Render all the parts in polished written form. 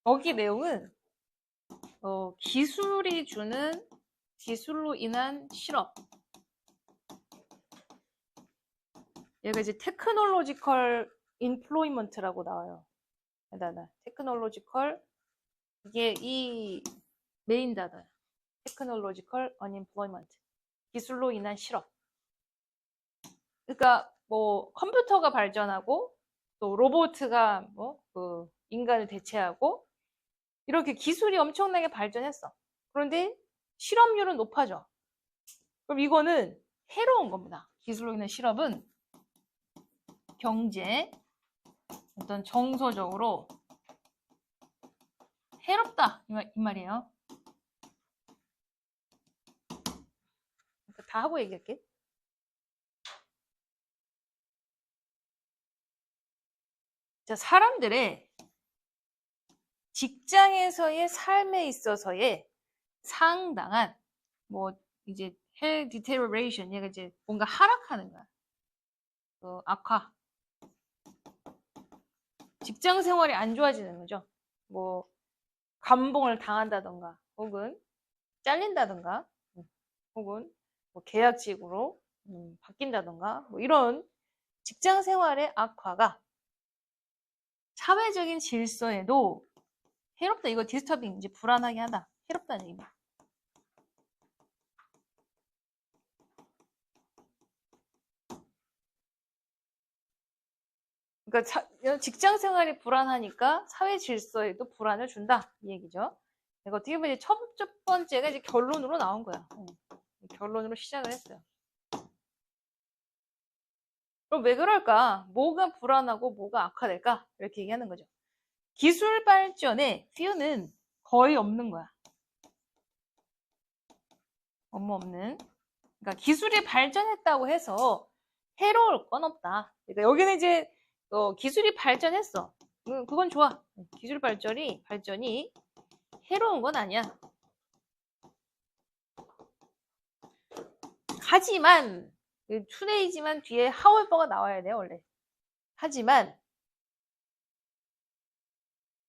여기 내용은 기술이 주는 기술로 인한 실업. 얘가 이제 테크놀로지컬 인플로이먼트라고 나와요. 테크놀로지컬, 이게 이 메인 단어야. 테크놀로지컬 언임플로이먼트. 기술로 인한 실업. 그러니까 뭐 컴퓨터가 발전하고 또 로봇가 그 인간을 대체하고 이렇게 기술이 엄청나게 발전했어. 그런데 실업률은 높아져. 그럼 이거는 해로운 겁니다. 기술로 인한 실업은 경제, 어떤 정서적으로 해롭다 이 말이에요. 다 하고 얘기할게. 자, 사람들의 직장에서의 삶에 있어서의 상당한 이제 health deterioration, 얘가 이제 뭔가 하락하는 거야. 악화. 직장 생활이 안 좋아지는 거죠. 감봉을 당한다던가, 혹은 잘린다던가, 혹은 계약직으로 바뀐다던가, 이런 직장 생활의 악화가 사회적인 질서에도 해롭다. 이거 디스터빙, 이제 불안하게 하다. 해롭다는 얘기입니다. 그러니까 직장 생활이 불안하니까 사회 질서에도 불안을 준다. 이 얘기죠. 이거 어떻게 보면 첫 번째가 이제 결론으로 나온 거야. 결론으로 시작을 했어요. 그럼 왜 그럴까? 뭐가 불안하고 뭐가 악화될까? 이렇게 얘기하는 거죠. 기술 발전의 fear는 거의 없는 거야. 업무 없는. 그러니까 기술이 발전했다고 해서 해로울 건 없다. 그러니까 여기는 이제 기술이 발전했어. 그건 좋아. 기술 발전이 해로운 건 아니야. 하지만 투데이지만 뒤에 however가 나와야 돼요, 원래. 하지만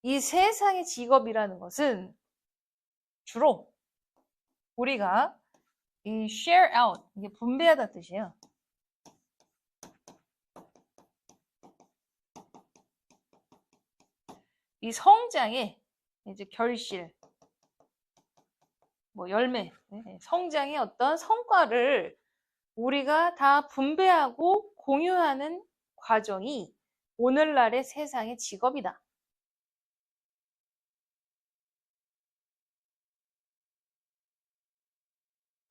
이 세상의 직업이라는 것은 주로 우리가 이 share out, 이게 분배하다 뜻이에요. 이 성장의 이제 결실, 열매, 성장의 어떤 성과를 우리가 다 분배하고 공유하는 과정이 오늘날의 세상의 직업이다.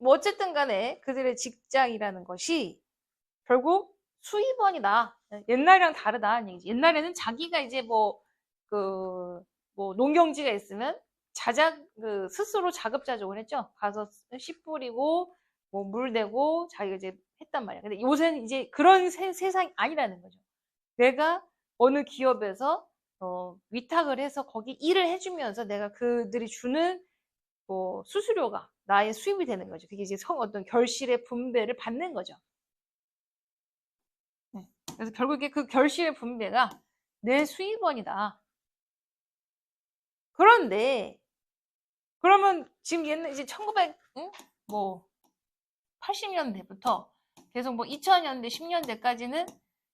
어쨌든 간에 그들의 직장이라는 것이 결국 수입원이다. 옛날이랑 다르다. 옛날에는 자기가 이제 농경지가 있으면 스스로 자급자족을 했죠. 가서 씨 뿌리고, 물 대고, 자기가 이제 했단 말이야. 근데 요새는 이제 그런 세상이 아니라는 거죠. 내가 어느 기업에서, 위탁을 해서 거기 일을 해주면서 내가 그들이 주는, 수수료가 나의 수입이 되는 거죠. 그게 이제 어떤 결실의 분배를 받는 거죠. 네. 그래서 결국에 그 결실의 분배가 내 수입원이다. 그런데 그러면 지금 이제 80년대부터 계속 2000년대, 10년대까지는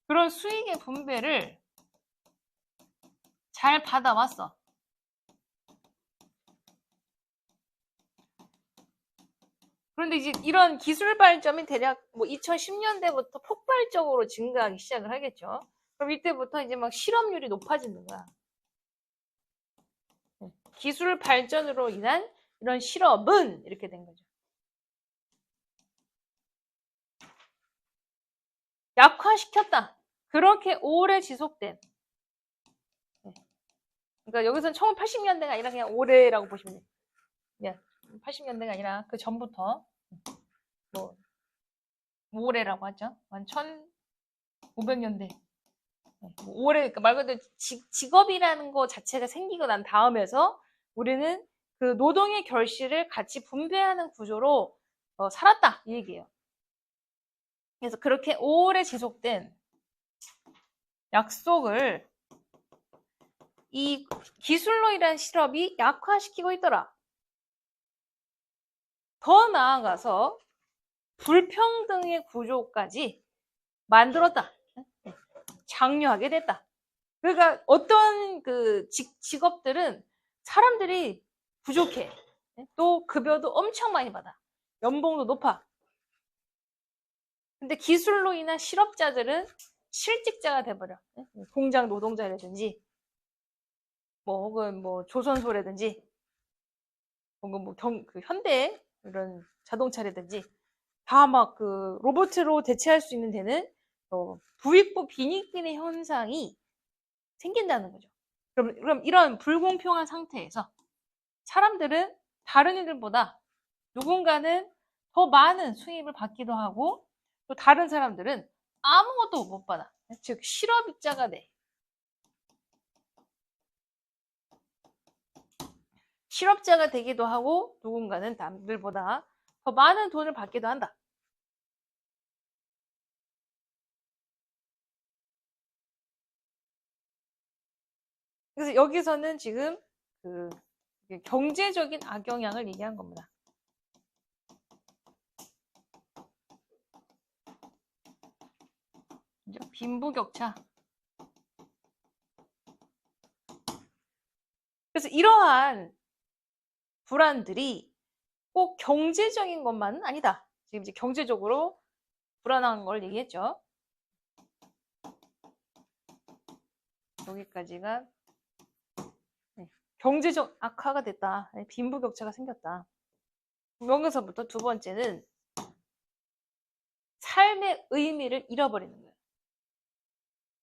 그런 수익의 분배를 잘 받아왔어. 그런데 이제 이런 기술 발전이 대략 2010년대부터 폭발적으로 증가하기 시작을 하겠죠. 그럼 이때부터 이제 실업률이 높아지는 거야. 기술 발전으로 인한 이런 실업은 이렇게 된 거죠. 약화시켰다. 그렇게 오래 지속된. 그러니까 여기서는 1980년대가 아니라 그냥 올해라고 보시면 돼요. 그냥 80년대가 아니라 그 전부터 올해라고 하죠. 한 1500년대. 올해, 그러니까 말 그대로 직업이라는 거 자체가 생기고 난 다음에서 우리는 그 노동의 결실을 같이 분배하는 구조로 살았다. 이 얘기예요. 그래서 그렇게 오래 지속된 약속을 이 기술로 인한 실업이 약화시키고 있더라. 더 나아가서 불평등의 구조까지 만들었다. 장려하게 됐다. 그러니까 어떤 그 직업들은 사람들이 부족해. 또 급여도 엄청 많이 받아. 연봉도 높아. 근데 기술로 인한 실업자들은 실직자가 돼버려. 공장 노동자라든지, 뭐, 혹은 뭐, 조선소라든지, 혹은 뭐, 그 현대, 이런 자동차라든지, 다 막 그 로봇으로 대체할 수 있는 데는 부익부 빈익빈의 현상이 생긴다는 거죠. 그럼 이런 불공평한 상태에서 사람들은 다른 이들보다 누군가는 더 많은 수입을 받기도 하고 또 다른 사람들은 아무것도 못 받아. 즉 실업자가 돼. 실업자가 되기도 하고 누군가는 남들보다 더 많은 돈을 받기도 한다. 그래서 여기서는 지금 그 경제적인 악영향을 얘기한 겁니다. 빈부격차. 그래서 이러한 불안들이 꼭 경제적인 것만은 아니다. 지금 이제 경제적으로 불안한 걸 얘기했죠. 여기까지가 경제적 악화가 됐다. 빈부격차가 생겼다. 여기서부터 두 번째는 삶의 의미를 잃어버리는 거예요.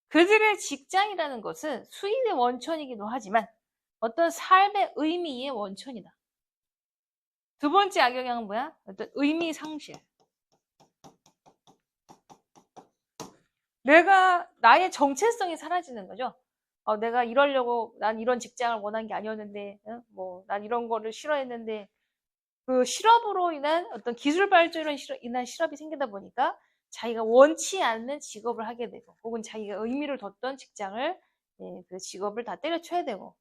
그들의 직장이라는 것은 수입의 원천이기도 하지만 어떤 삶의 의미의 원천이다. 두 번째 악영향은 뭐야? 어떤 의미 상실. 나의 정체성이 사라지는 거죠. 내가 이러려고 난 이런 직장을 원한 게 아니었는데, 난 이런 거를 싫어했는데, 그 실업으로 인한 어떤 기술 발전으로 인한 실업이 생기다 보니까 자기가 원치 않는 직업을 하게 되고, 혹은 자기가 의미를 뒀던 직장을, 그 직업을 다 때려쳐야 되고,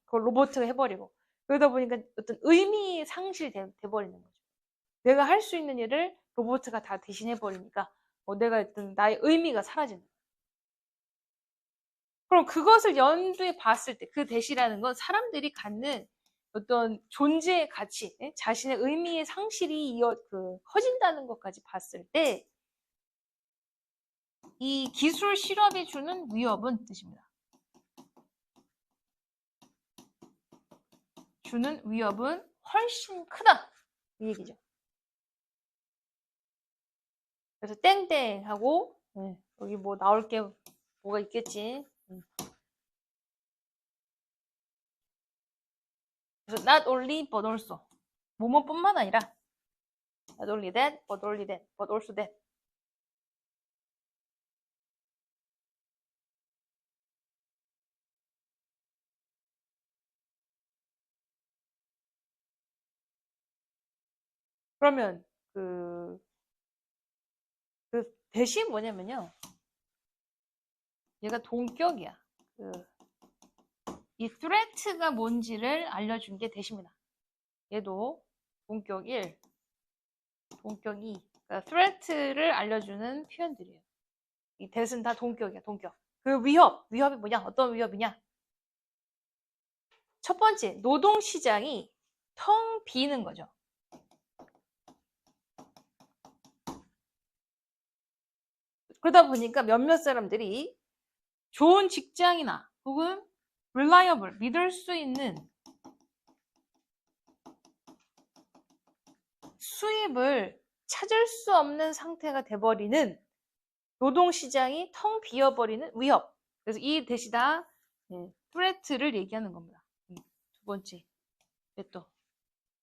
그걸 로봇으로 해버리고, 그러다 보니까 어떤 의미 상실이 돼버리는 거죠. 내가 할 수 있는 일을 로봇가 다 대신해버리니까, 내가 어떤 나의 의미가 사라지는 거예요. 그럼 그것을 연두에 봤을 때 그 대시라는 건 사람들이 갖는 어떤 존재의 가치, 자신의 의미의 상실이 커진다는 것까지 봤을 때 이 기술 실업이 주는 위협은 뜻입니다. 주는 위협은 훨씬 크다. 이 얘기죠. 그래서 땡땡 하고 여기 뭐 나올 게 뭐가 있겠지. 그래서 not only but also 뭐뭐뿐만 아니라 not only that but only that but also that. 그러면 그 대신 뭐냐면요. 얘가 동격이야. 이 threat가 뭔지를 알려준 게 대시입니다. 얘도 동격 1, 동격 2. 그러니까 threat를 알려주는 표현들이에요. 이 대은 다 동격이야, 동격. 그 위협이 뭐냐? 어떤 위협이냐? 첫 번째, 노동시장이 텅 비는 거죠. 그러다 보니까 몇몇 사람들이 좋은 직장이나 혹은 reliable, 믿을 수 있는 수입을 찾을 수 없는 상태가 돼버리는 노동시장이 텅 비어버리는 위협. 그래서 이 대시다 threat를 얘기하는 겁니다. 두 번째. 또.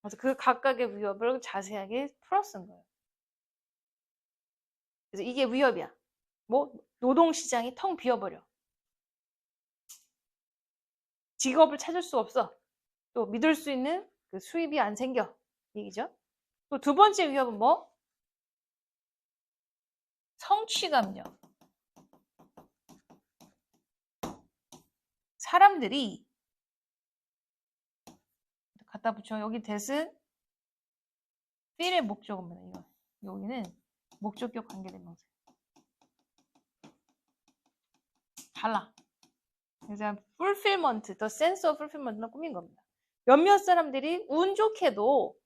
그래서 그 각각의 위협을 자세하게 풀어쓴 거예요. 그래서 이게 위협이야. 뭐 노동시장이 텅 비어버려. 직업을 찾을 수 없어. 또 믿을 수 있는 그 수입이 안 생겨. 얘기죠. 또 두 번째 위협은 뭐? 성취감요. 사람들이 갖다 붙여. 여기 that은 feel의 목적어입니다. 이거. 여기는 목적격 관계대명사. 달라. 그래서 fulfillment, the sense of fulfillment만 꾸민 겁니다. 몇몇 사람들이 운 좋게도,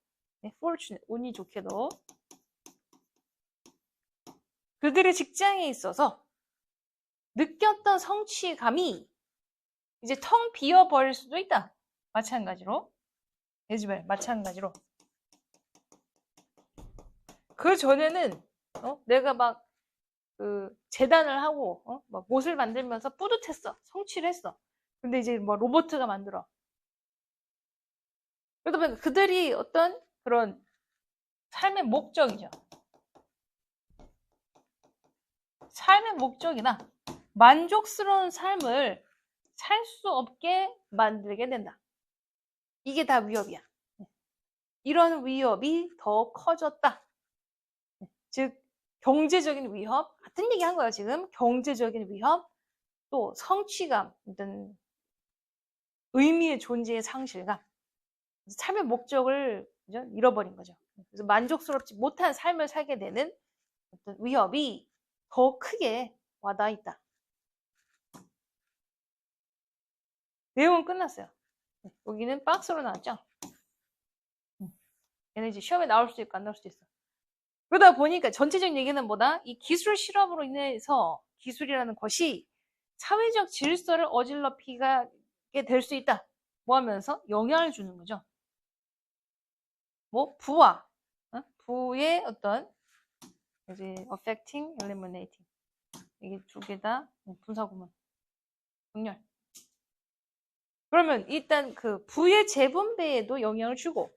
fortunate, 운이 좋게도 그들의 직장에 있어서 느꼈던 성취감이 이제 텅 비어버릴 수도 있다. 마찬가지로. 에즈벨, 마찬가지로. 그 전에는, 내가 막, 재단을 하고, 막 못을 만들면서 뿌듯했어. 성취를 했어. 근데 이제 뭐 로봇가 만들어. 그러다 보니까 그들이 어떤 그런 삶의 목적이죠. 삶의 목적이나 만족스러운 삶을 살 수 없게 만들게 된다. 이게 다 위협이야. 이런 위협이 더 커졌다. 즉 경제적인 위협, 같은 얘기 한 거예요. 지금 경제적인 위협, 또 성취감, 어떤 의미의 존재의 상실감, 삶의 목적을 잃어버린 거죠. 그래서 만족스럽지 못한 삶을 살게 되는 어떤 위협이 더 크게 와닿아 있다. 내용은 끝났어요. 여기는 박스로 나왔죠. 얘는 이제 시험에 나올 수도 있고 안 나올 수도 있어. 그러다 보니까 전체적인 얘기는 뭐다? 이 기술 실험으로 인해서 기술이라는 것이 사회적 질서를 어질러피게 될 수 있다. 뭐 하면서? 영향을 주는 거죠. 뭐 부와 부의 어떤 이제 affecting, eliminating 이게 두 개 다 분사구문 분열. 그러면 일단 그 부의 재분배에도 영향을 주고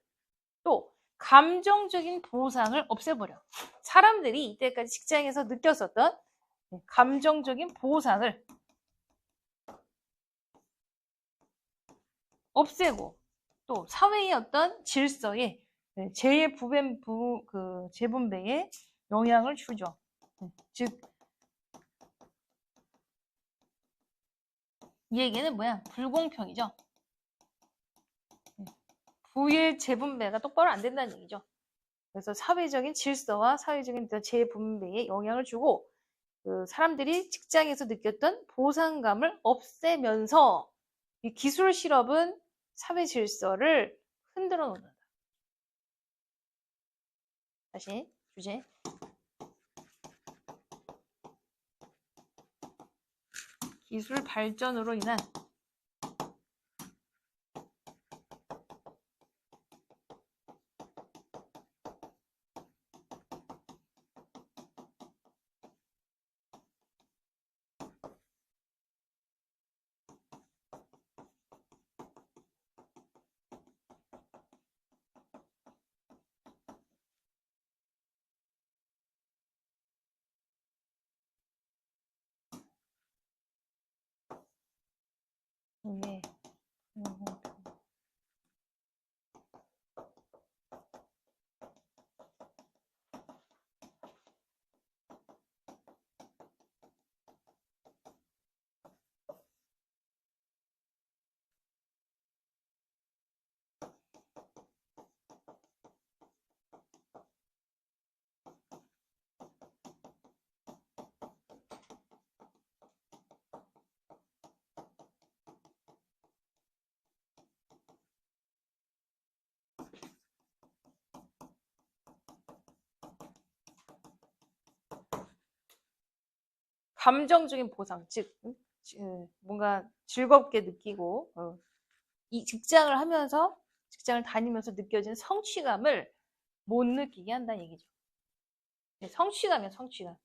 또 감정적인 보상을 없애버려. 사람들이 이때까지 직장에서 느꼈었던 감정적인 보상을 없애고 또 사회의 어떤 질서에 재분배에 영향을 주죠. 즉, 이 얘기는 뭐야? 불공평이죠. 부의 재분배가 똑바로 안 된다는 얘기죠. 그래서 사회적인 질서와 사회적인 재분배에 영향을 주고 사람들이 직장에서 느꼈던 보상감을 없애면서 이 기술 실업은 사회 질서를 흔들어 놓는다. 다시 주제. 기술 발전으로 인한 이게 감정적인 보상, 즉 뭔가 즐겁게 느끼고 이 직장을 하면서 직장을 다니면서 느껴지는 성취감을 못 느끼게 한다는 얘기죠. 성취감이야, 성취감.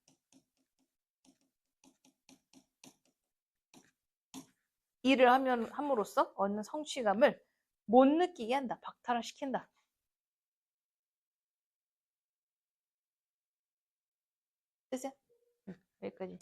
일을 함으로써 얻는 성취감을 못 느끼게 한다. 박탈을 시킨다. 됐어요? 여기까지.